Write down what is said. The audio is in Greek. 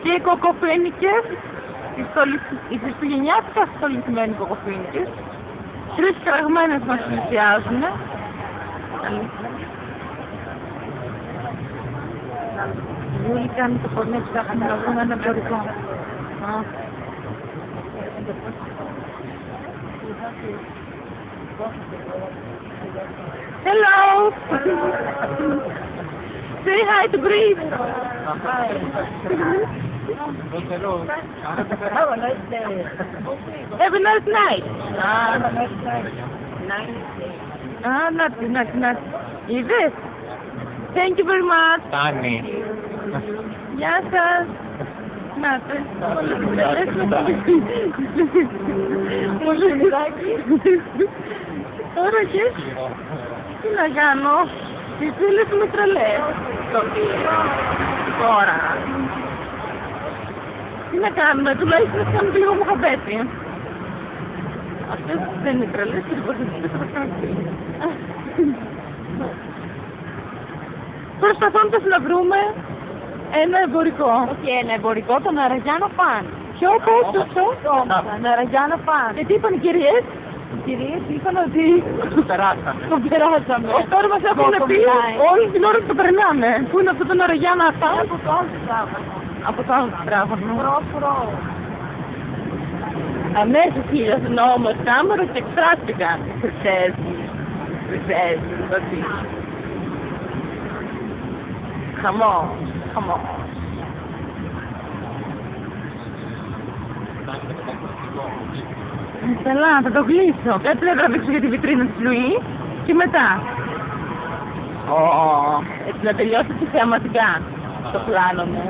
Και οι κοκοφίνικες, οι χριστουγεννιάτικα στολισμένοι κοκοφίνικες, 3 φραγμένες μας πλησιάζουν. Η Ιούλη κάνει το πορνέ, ψάχνει να βρούμε ένα εμπορικό. Hello! Say hi to Greece! Have a nice day. Have a nice night! Have a nice night. Not. Είδες? Thank you very much! Φτάνει. Γεια σας! Να τε, όλες τις τρελές με το Τώρα και τι να κάνω, τις φίλες με τρελές. Τώρα. Τι να κάνουμε, τουλάχιστον να κάνουμε λίγο μοχαμπέτη. Αυτές δεν είναι τρελές και λοιπόν δεν θα κάνουμε. Προσπαθώντας να βρούμε ένα εμπορικό. Όχι ένα εμπορικό, τον Αραγιάνο Φαν. Ποιο, πώς, Τον Αραγιάνο Φαν. και τι είπαν οι κυρίες? Οι κυρίες είπαν ότι Το περάσαμε. Τώρα μας έχουν πει όλη την ώρα που το περνάμε. Πού είναι αυτό τον Αραγιάνο Φαν? από το άλλο τράβανο. Από το άλλο τράβανο. Προ. Αμέσως χείλιασαν όμως κάμερος και εκφράστηκαν. Χρυσές, ότι... Χαμό. Καλά, θα το κλείσω. Κάτι να τραβήξω για τη βιτρίνα της Λουί και μετά. Έτσι να τελειώσω και θεαματικά το πλάνο μου.